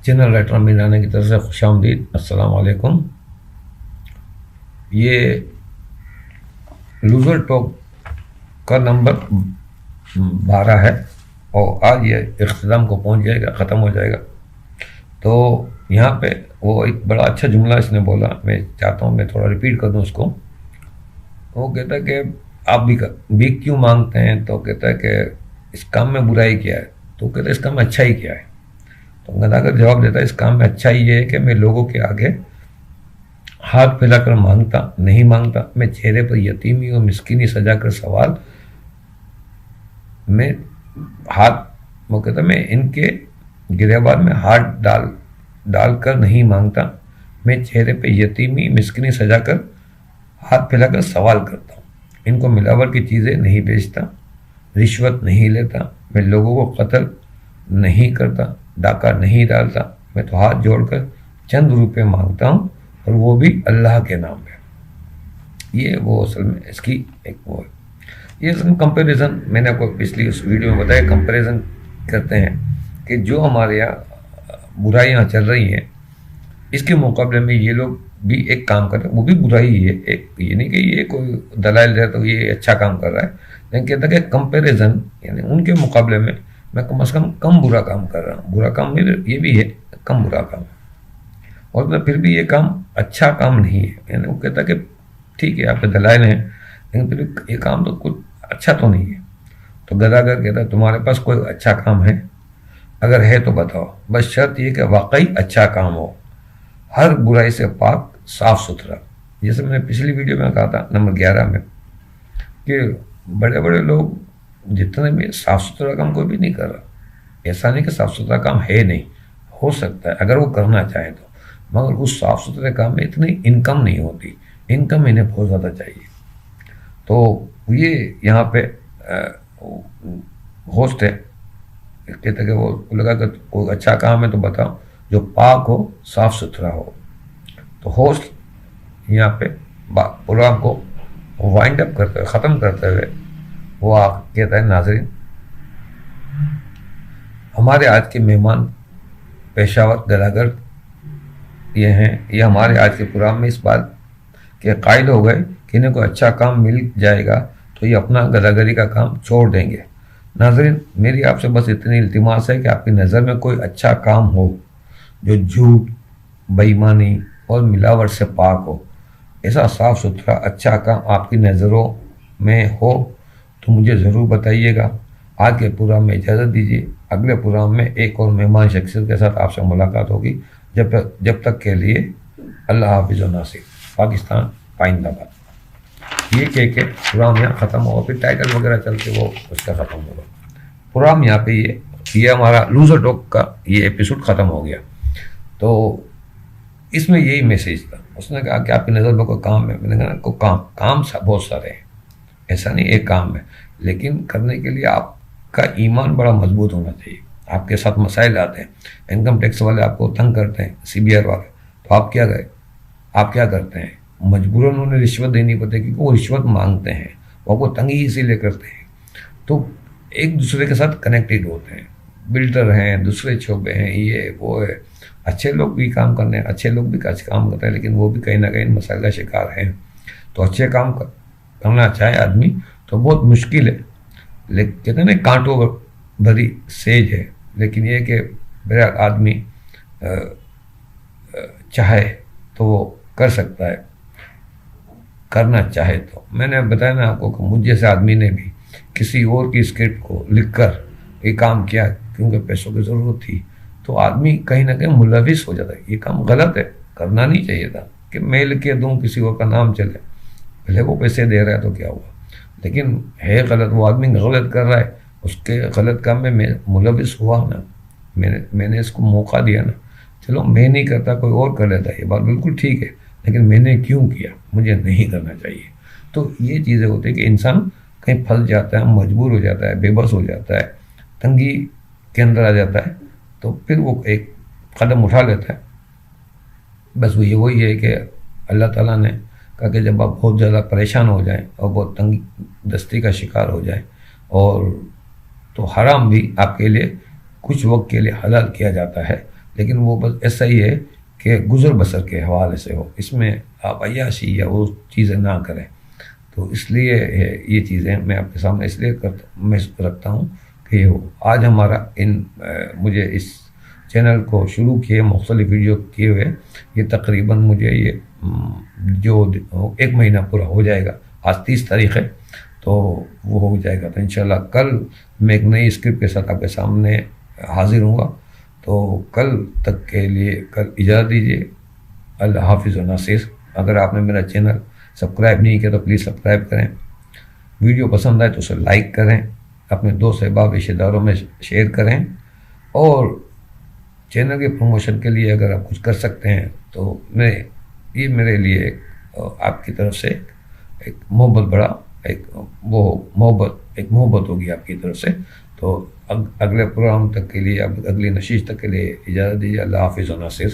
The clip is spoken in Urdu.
جنرل رائٹر امین رانا کی طرف سے خوش آمدید. السلام علیکم. یہ لوزر ٹاک کا نمبر 12 ہے اور آج یہ اختتام کو پہنچ جائے گا, ختم ہو جائے گا. تو یہاں پہ وہ ایک بڑا اچھا جملہ اس نے بولا, میں چاہتا ہوں میں تھوڑا ریپیٹ کر دوں اس کو. وہ کہتا ہے کہ آپ بھی کیوں مانگتے ہیں؟ تو کہتا ہے کہ اس کام میں برائی کیا ہے؟ تو کہتا ہے اس کام میں اچھائی کیا ہے؟ تو گداگر جواب دیتا ہے اس کام میں اچھائی یہ ہے کہ میں لوگوں کے آگے ہاتھ پھیلا کر نہیں مانگتا. میں چہرے پر یتیمی اور مسکینی سجا کر سوال میں وہ کہتا ہے میں ان کے گریبان میں ہاتھ ڈال کر نہیں مانگتا. میں چہرے پہ یتیمی مسکینی سجا کر ہاتھ پھیلا کر سوال کرتا ہوں. ان کو ملاوٹ کی چیزیں نہیں بیچتا, رشوت نہیں لیتا, میں لوگوں کو قتل نہیں کرتا, ڈاکہ نہیں ڈالتا. میں تو ہاتھ جوڑ کر چند روپے مانگتا ہوں اور وہ بھی اللہ کے نام پہ. یہ وہ اصل میں اس کی ایک وہ ہے. یہ اصل میں کمپیریزن میں نے آپ کو پچھلی اس ویڈیو میں بتایا, کمپیریزن کرتے ہیں کہ جو ہمارے یہاں برائیاں چل رہی ہیں اس کے مقابلے میں یہ لوگ بھی ایک کام کر رہے ہیں, وہ بھی برائی ہی ہے. یہ نہیں کہ یہ کوئی دلائل ہے تو یہ اچھا کام کر رہا ہے, لیکن کہتا ہے کہ کمپیریزن یعنی ان کے مقابلے میں میں کم از کم برا کام کر رہا ہوں. برا کام یہ بھی ہے, کم برا کام, اور میں پھر بھی یہ کام اچھا کام نہیں ہے. یعنی وہ کہتا ہے کہ ٹھیک ہے آپ کے دلائل ہیں لیکن پھر یہ کام تو کچھ اچھا تو نہیں ہے. تو گداگر کہتا ہے تمہارے پاس کوئی اچھا کام ہے؟ اگر ہے تو بتاؤ, بس شرط یہ کہ واقعی اچھا کام ہو, ہر برائی سے پاک, صاف ستھرا. جیسے میں نے پچھلی ویڈیو میں کہا تھا نمبر 11 میں کہ بڑے بڑے لوگ جتنے بھی صاف ستھرا کام کوئی بھی نہیں کر رہا. ایسا نہیں کہ صاف ستھرا کام ہے نہیں, ہو سکتا ہے اگر وہ کرنا چاہیں تو, مگر اس صاف ستھرے کام میں اتنی انکم نہیں ہوتی. انکم انہیں بہت زیادہ چاہیے. تو یہ یہاں پہ ہوسٹ ہے, کہتے کہ وہ لگا کہ کوئی اچھا کام ہے تو بتاؤ جو پاک ہو, صاف ستھرا ہو. تو ہوسٹ یہاں پہ پروگرام کو وائنڈ اپ کرتے ہوئے, ختم کرتے ہوئے وہ کہتا ہے ناظرین, ہمارے آج کے مہمان پیشہ ور گداگر یہ ہیں. یہ ہمارے آج کے پروگرام میں اس بات کے قائل ہو گئے کہ انہیں کوئی اچھا کام مل جائے گا تو یہ اپنا گداگری کا کام چھوڑ دیں گے. ناظرین میری آپ سے بس اتنی التماس ہے کہ آپ کی نظر میں کوئی اچھا کام ہو جو جھوٹ, بے ایمانی اور ملاوٹ سے پاک ہو. ایسا صاف ستھرا اچھا کام آپ کی نظروں میں ہو تو مجھے ضرور بتائیے گا. آج کے پروگرام میں اجازت دیجیے, اگلے پروگرام میں ایک اور مہمان شخصیت کے ساتھ آپ سے ملاقات ہوگی. جب تک کے لیے اللہ حافظ و ناصر. پاکستان پائندہ باد. یہ کہہ کے پروگرام یہاں ختم ہوگا, پھر ٹائٹل وغیرہ چل کے وہ اس کا ختم ہوگا. پروگرام یہاں پہ یہ ہمارا لوزر ٹاک کا یہ ایپیسوڈ ختم ہو گیا. تو اس میں یہی میسیج تھا. اس نے کہا کہ آپ کی نظر میں کوئی کام ہے؟ میں نے کہا کوئی کام بہت سارے ہیں, ایسا نہیں ایک کام ہے, لیکن کرنے کے لیے آپ کا ایمان بڑا مضبوط ہونا چاہیے. آپ کے ساتھ مسائل آتے ہیں, انکم ٹیکس والے آپ کو تنگ کرتے ہیں, CBI والے, تو آپ کیا کرتے ہیں؟ مجبوراً انہیں رشوت دینی پڑتی ہے کیونکہ وہ رشوت مانگتے ہیں, وہ کو تنگی اسی لیے کرتے ہیں. تو ایک دوسرے کے ساتھ کنیکٹیڈ ہوتے ہیں, بلڈر ہیں, دوسرے شعبے ہیں, یہ وہ ہے. اچھے لوگ بھی کام کرنے, اچھے لوگ بھی کام کرتے ہیں, لیکن وہ بھی کہیں نہ کہیں مسائل کا شکار ہیں. تو اچھے کام کرنا چاہے آدمی تو بہت مشکل ہے. لیکن کہتے ہیں نا کانٹوں بھری سیج ہے, لیکن یہ کہ میرا آدمی چاہے تو وہ کر سکتا ہے, کرنا چاہے تو. میں نے بتایا نا آپ کو کہ مجھ جیسے آدمی نے بھی کسی اور کی اسکرپٹ کو لکھ کر یہ کام کیا کیونکہ پیسوں کی ضرورت تھی. تو آدمی کہیں نہ کہیں ملوث ہو جاتا ہے. یہ کام غلط ہے, کرنا نہیں چاہیے تھا کہ میں لکھ کے دوں کسی اور کا نام چلے, بھلے وہ پیسے دے رہا ہے تو کیا ہوا, لیکن ہے غلط. وہ آدمی غلط کر رہا ہے, اس کے غلط کام میں ملوث ہوا نا, میں نے اس کو موقع دیا نا. چلو میں نہیں کرتا, کوئی اور کر لیتا, یہ بات بالکل ٹھیک ہے, لیکن میں نے کیوں کیا؟ مجھے نہیں کرنا چاہیے. تو یہ چیزیں ہوتی ہیں کہ انسان کہیں پھنس جاتا ہے, مجبور ہو جاتا ہے, بے بس ہو جاتا ہے, تنگی کے اندر آ جاتا ہے, تو پھر وہ ایک قدم اٹھا لیتا ہے. بس وہی ہے کہ اللہ تعالیٰ نے کہا کہ جب آپ بہت زیادہ پریشان ہو جائیں اور بہت تنگ دستی کا شکار ہو جائیں, اور تو حرام بھی آپ کے لیے کچھ وقت کے لیے حلال کیا جاتا ہے, لیکن وہ بس ایسا ہی ہے کہ گزر بسر کے حوالے سے ہو، اس میں آپ عیاشی یا وہ چیزیں نہ کریں. تو اس لیے یہ چیزیں میں آپ کے سامنے اس لیے میں رکھتا ہوں کہ یہ ہو. آج ہمارا مجھے اس چینل کو شروع کیے، مختلف ویڈیو کیے ہوئے، یہ تقریباً مجھے یہ جو 1 مہینہ پورا ہو جائے گا. آج 30 تاریخ ہے، تو وہ ہو جائے گا. تو انشاءاللہ کل میں ایک نئی اسکرپٹ کے ساتھ آپ کے سامنے حاضر ہوں گا. تو کل تک کے لیے کل اجازت دیجیے. اللہ حافظ و ناصر. اگر آپ نے میرا چینل سبسکرائب نہیں کیا تو پلیز سبسکرائب کریں. ویڈیو پسند آئے تو اسے لائک کریں، اپنے دوست احباب رشتہ داروں میں شیئر کریں، اور چینل کے پروموشن کے لیے اگر آپ کچھ کر سکتے ہیں تو یہ میرے لیے آپ کی طرف سے ایک محبت بڑا ایک محبت ہوگی آپ کی طرف سے. تو اگلے پروگرام تک کے لیے، اگلی نشست تک کے لیے اجازت دیجیے. اللہ حافظ و ناصر.